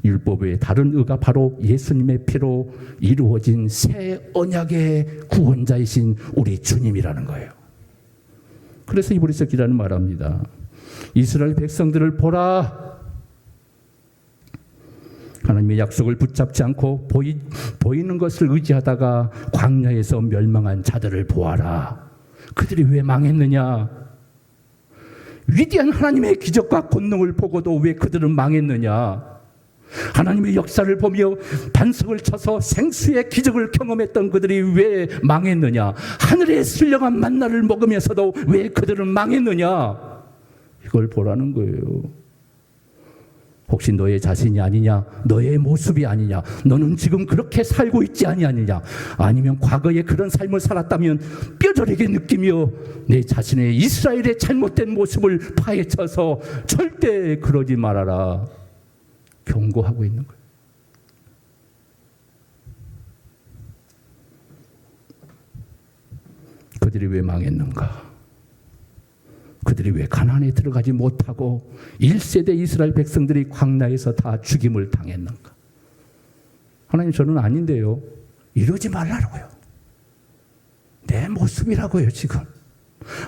율법 외에 다른 의가 바로 예수님의 피로 이루어진 새 언약의 구원자이신 우리 주님이라는 거예요. 그래서 히브리서 기자는 말합니다. 이스라엘 백성들을 보라. 하나님의 약속을 붙잡지 않고 보이는 것을 의지하다가 광야에서 멸망한 자들을 보아라. 그들이 왜 망했느냐? 위대한 하나님의 기적과 권능을 보고도 왜 그들은 망했느냐? 하나님의 역사를 보며 반석을 쳐서 생수의 기적을 경험했던 그들이 왜 망했느냐? 하늘의 신령한 만나를 먹으면서도 왜 그들은 망했느냐? 이걸 보라는 거예요. 혹시 너의 자신이 아니냐? 너의 모습이 아니냐? 너는 지금 그렇게 살고 있지 아니하느냐? 아니면 과거에 그런 삶을 살았다면 뼈저리게 느끼며 내 자신의 이스라엘의 잘못된 모습을 파헤쳐서 절대 그러지 말아라. 경고하고 있는 거예요. 그들이 왜 망했는가? 그들이 왜 가나안에 들어가지 못하고 1세대 이스라엘 백성들이 광야에서 다 죽임을 당했는가? 하나님, 저는 아닌데요. 이러지 말라고요. 내 모습이라고요. 지금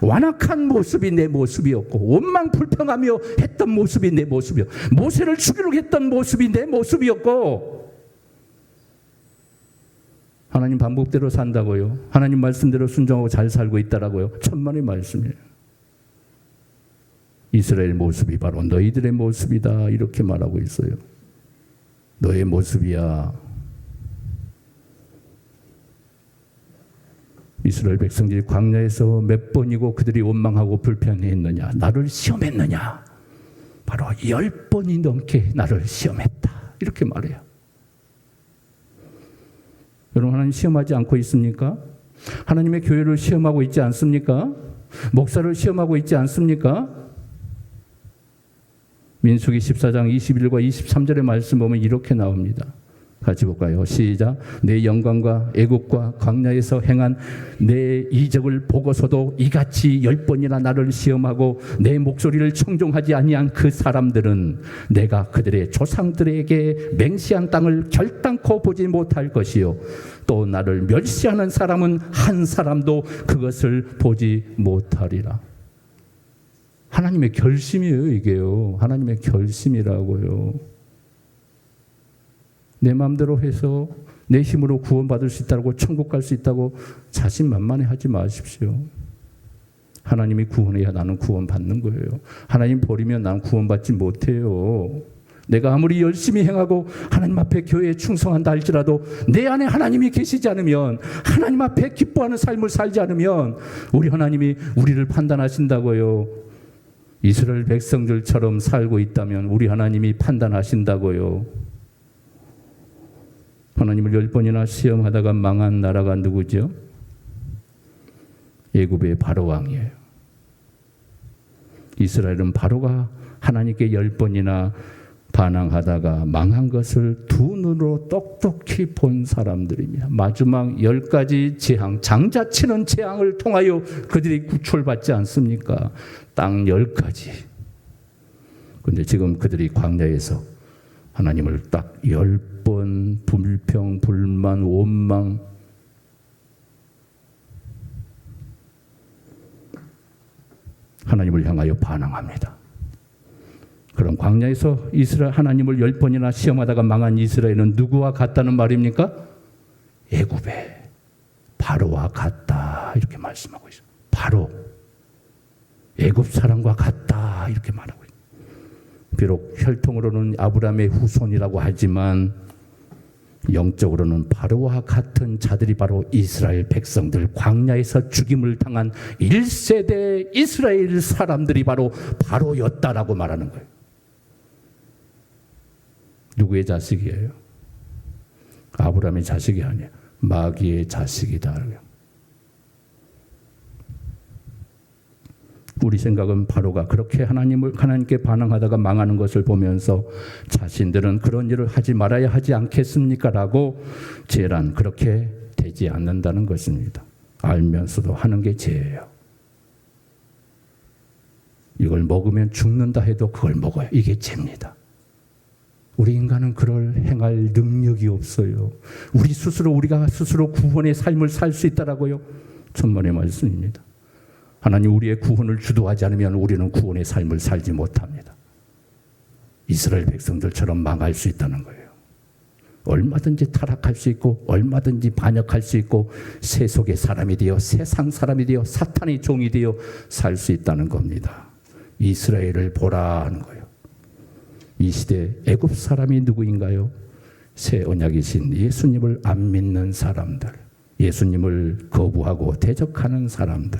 완악한 모습이 내 모습이었고 원망 불평하며 했던 모습이 내 모습이었고 모세를 죽이려고 했던 모습이 내 모습이었고, 하나님 반복대로 산다고요. 하나님 말씀대로 순종하고 잘 살고 있다라고요. 천만의 말씀이에요. 이스라엘 모습이 바로 너희들의 모습이다, 이렇게 말하고 있어요. 너의 모습이야. 이스라엘 백성들이 광야에서 몇 번이고 그들이 원망하고 불평했느냐? 나를 시험했느냐? 바로 10번이 넘게 나를 시험했다, 이렇게 말해요. 여러분, 하나님 시험하지 않고 있습니까? 하나님의 교회를 시험하고 있지 않습니까? 목사를 시험하고 있지 않습니까? 민수기 14장 21과 23절의 말씀 보면 이렇게 나옵니다. 같이 볼까요? 시작. 내 영광과 애국과 광야에서 행한 내 이적을 보고서도 이같이 10번이나 나를 시험하고 내 목소리를 청종하지 아니한 그 사람들은 내가 그들의 조상들에게 맹세한 땅을 결단코 보지 못할 것이요 또 나를 멸시하는 사람은 한 사람도 그것을 보지 못하리라. 하나님의 결심이에요, 이게요. 하나님의 결심이라고요. 내 마음대로 해서 내 힘으로 구원받을 수 있다고, 천국 갈 수 있다고 자신만만해 하지 마십시오. 하나님이 구원해야 나는 구원받는 거예요. 하나님 버리면 나는 구원받지 못해요. 내가 아무리 열심히 행하고 하나님 앞에 교회에 충성한다 할지라도 내 안에 하나님이 계시지 않으면, 하나님 앞에 기뻐하는 삶을 살지 않으면 우리 하나님이 우리를 판단하신다고요. 이스라엘 백성들처럼 살고 있다면 우리 하나님이 판단하신다고요. 하나님을 10번이나 시험하다가 망한 나라가 누구죠? 애굽의 바로 왕이에요. 이스라엘은 바로가 하나님께 10번이나 반항하다가 망한 것을 두 눈으로 똑똑히 본 사람들입니다. 마지막 10가지 재앙, 장자치는 재앙을 통하여 그들이 구출받지 않습니까? 땅 10가지. 그런데 지금 그들이 광야에서 하나님을 딱 10번 불평, 불만, 원망, 하나님을 향하여 반항합니다. 그럼 광야에서 이스라엘 하나님을 10번이나 시험하다가 망한 이스라엘은 누구와 같다는 말입니까? 애굽의 바로와 같다, 이렇게 말씀하고 있어요. 바로 애굽 사람과 같다, 이렇게 말하고 있어요. 비록 혈통으로는 아브라함의 후손이라고 하지만 영적으로는 바로와 같은 자들이 바로 이스라엘 백성들, 광야에서 죽임을 당한 1세대 이스라엘 사람들이 바로 바로였다라고 말하는 거예요. 누구의 자식이에요? 아브라함의 자식이 아니에요. 마귀의 자식이다. 우리 생각은 바로가 그렇게 하나님께 반항하다가 망하는 것을 보면서 자신들은 그런 일을 하지 말아야 하지 않겠습니까? 라고 죄란 그렇게 되지 않는다는 것입니다. 알면서도 하는 게 죄예요. 이걸 먹으면 죽는다 해도 그걸 먹어요. 이게 죄입니다. 우리 인간은 그럴 행할 능력이 없어요. 우리가 스스로 구원의 삶을 살 수 있다라고요. 천만의 말씀입니다. 하나님 우리의 구원을 주도하지 않으면 우리는 구원의 삶을 살지 못합니다. 이스라엘 백성들처럼 망할 수 있다는 거예요. 얼마든지 타락할 수 있고 얼마든지 반역할 수 있고 세속의 사람이 되어 세상 사람이 되어 사탄의 종이 되어 살 수 있다는 겁니다. 이스라엘을 보라 하는 거예요. 이 시대 애굽 사람이 누구인가요? 새 언약이신 예수님을 안 믿는 사람들, 예수님을 거부하고 대적하는 사람들,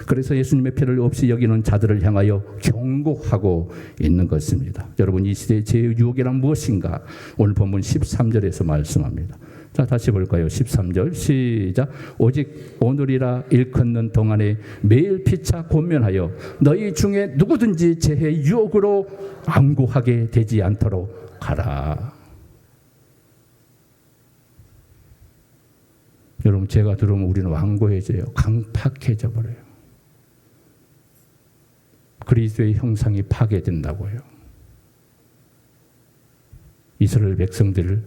그래서 예수님의 피를 없이 여기는 자들을 향하여 경고하고 있는 것입니다. 여러분, 이 시대의 제6이란 무엇인가? 오늘 본문 13절에서 말씀합니다. 자, 다시 볼까요? 13절 시작. 오직 오늘이라 일컫는 동안에 매일 피차 권면하여 너희 중에 누구든지 재해 유혹으로 완고하게 되지 않도록 하라. 여러분, 죄가 들어오면 우리는 완고해져요. 강팍해져 버려요. 그리스도의 형상이 파괴된다고요. 이스라엘 백성들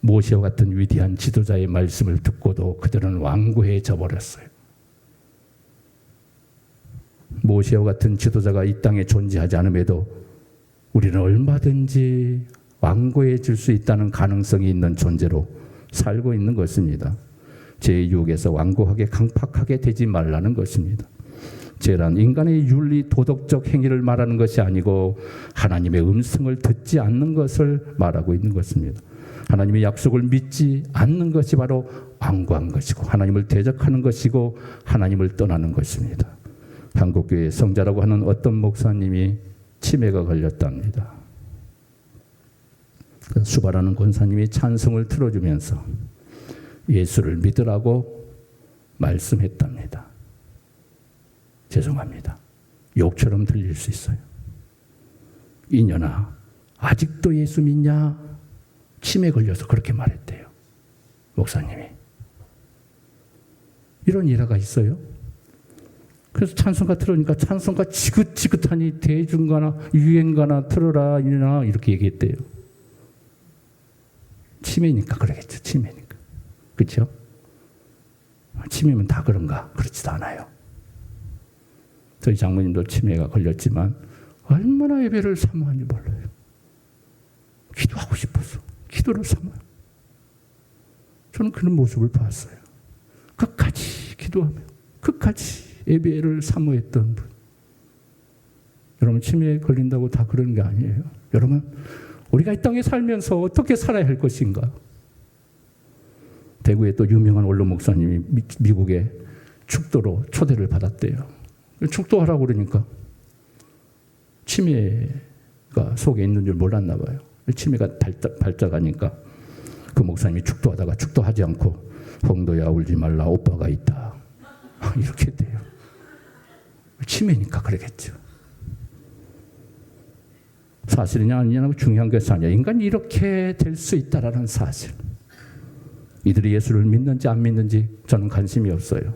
모세와 같은 위대한 지도자의 말씀을 듣고도 그들은 완고해져 버렸어요. 모세와 같은 지도자가 이 땅에 존재하지 않음에도 우리는 얼마든지 완고해질 수 있다는 가능성이 있는 존재로 살고 있는 것입니다. 죄의 유혹에서 완고하게 강팍하게 되지 말라는 것입니다. 죄란 인간의 윤리 도덕적 행위를 말하는 것이 아니고 하나님의 음성을 듣지 않는 것을 말하고 있는 것입니다. 하나님의 약속을 믿지 않는 것이 바로 완고한 것이고 하나님을 대적하는 것이고 하나님을 떠나는 것입니다. 한국교회 성자라고 하는 어떤 목사님이 치매가 걸렸답니다. 수바라는 권사님이 찬송을 틀어주면서 예수를 믿으라고 말씀했답니다. 죄송합니다. 욕처럼 들릴 수 있어요. 이년아, 아직도 예수 믿냐? 치매 걸려서 그렇게 말했대요. 목사님이. 이런 일화가 있어요. 그래서 찬송가 틀으니까 찬송가 지긋지긋하니 대중가나 유행가나 틀어라 이나 이렇게 얘기했대요. 치매니까 그러겠죠. 치매니까. 그렇죠? 치매면 다 그런가? 그렇지도 않아요. 저희 장모님도 치매가 걸렸지만 얼마나 예배를 사모하는지 몰라요. 기도하고 싶어서 기도를 사모해요. 저는 그런 모습을 봤어요. 끝까지 기도하며 끝까지 예배를 사모했던 분. 여러분, 치매에 걸린다고 다 그런 게 아니에요. 여러분, 우리가 이 땅에 살면서 어떻게 살아야 할 것인가? 대구에 또 유명한 원로 목사님이 미국에 축도로 초대를 받았대요. 축도하라고 그러니까 치매가 속에 있는 줄 몰랐나 봐요. 치매가 발작하니까 그 목사님이 축도하다가 축도하지 않고 홍도야 울지 말라 오빠가 있다 이렇게 돼요. 치매니까 그러겠죠. 사실이냐 아니냐고 중요한 것이 아니야. 인간이 이렇게 될 수 있다라는 사실. 이들이 예수를 믿는지 안 믿는지 저는 관심이 없어요.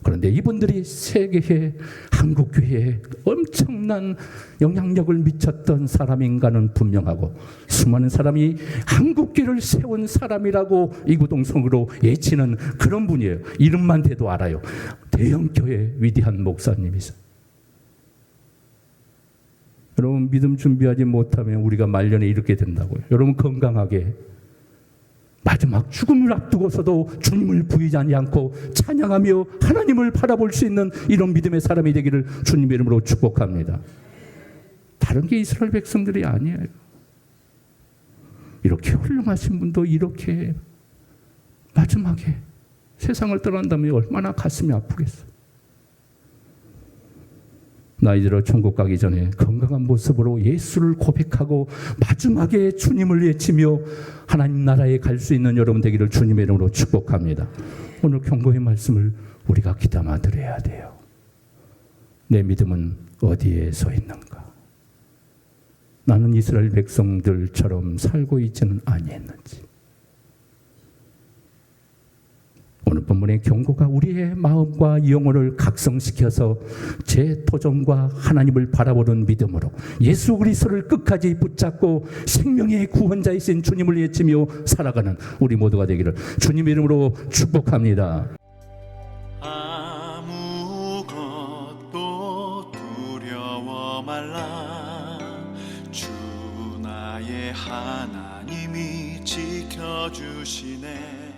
그런데 이분들이 세계에 한국교회에 엄청난 영향력을 미쳤던 사람인가는 분명하고 수많은 사람이 한국교회를 세운 사람이라고 이구동성으로 예치는 그런 분이에요. 이름만 대도 알아요. 대형교회 위대한 목사님이세요. 여러분, 믿음 준비하지 못하면 우리가 말년에 이렇게 된다고요. 여러분, 건강하게 마지막 죽음을 앞두고서도 주님을 부인하지 않고 찬양하며 하나님을 바라볼 수 있는 이런 믿음의 사람이 되기를 주님의 이름으로 축복합니다. 다른 게 이스라엘 백성들이 아니에요. 이렇게 훌륭하신 분도 이렇게 마지막에 세상을 떠난다면 얼마나 가슴이 아프겠어요. 나이 들어 천국 가기 전에 건강한 모습으로 예수를 고백하고 마지막에 주님을 외치며 하나님 나라에 갈 수 있는 여러분 되기를 주님의 이름으로 축복합니다. 오늘 경고의 말씀을 우리가 귀담아 들어야 돼요. 내 믿음은 어디에 서 있는가? 나는 이스라엘 백성들처럼 살고 있지는 아니했는지. 오늘 본문의 경고가 우리의 마음과 영혼을 각성시켜서 제 도전과 하나님을 바라보는 믿음으로 예수 그리스도를 끝까지 붙잡고 생명의 구원자이신 주님을 외치며 살아가는 우리 모두가 되기를 주님 이름으로 축복합니다. 아무것도 두려워 말라. 주 나의 하나님이 지켜주시네.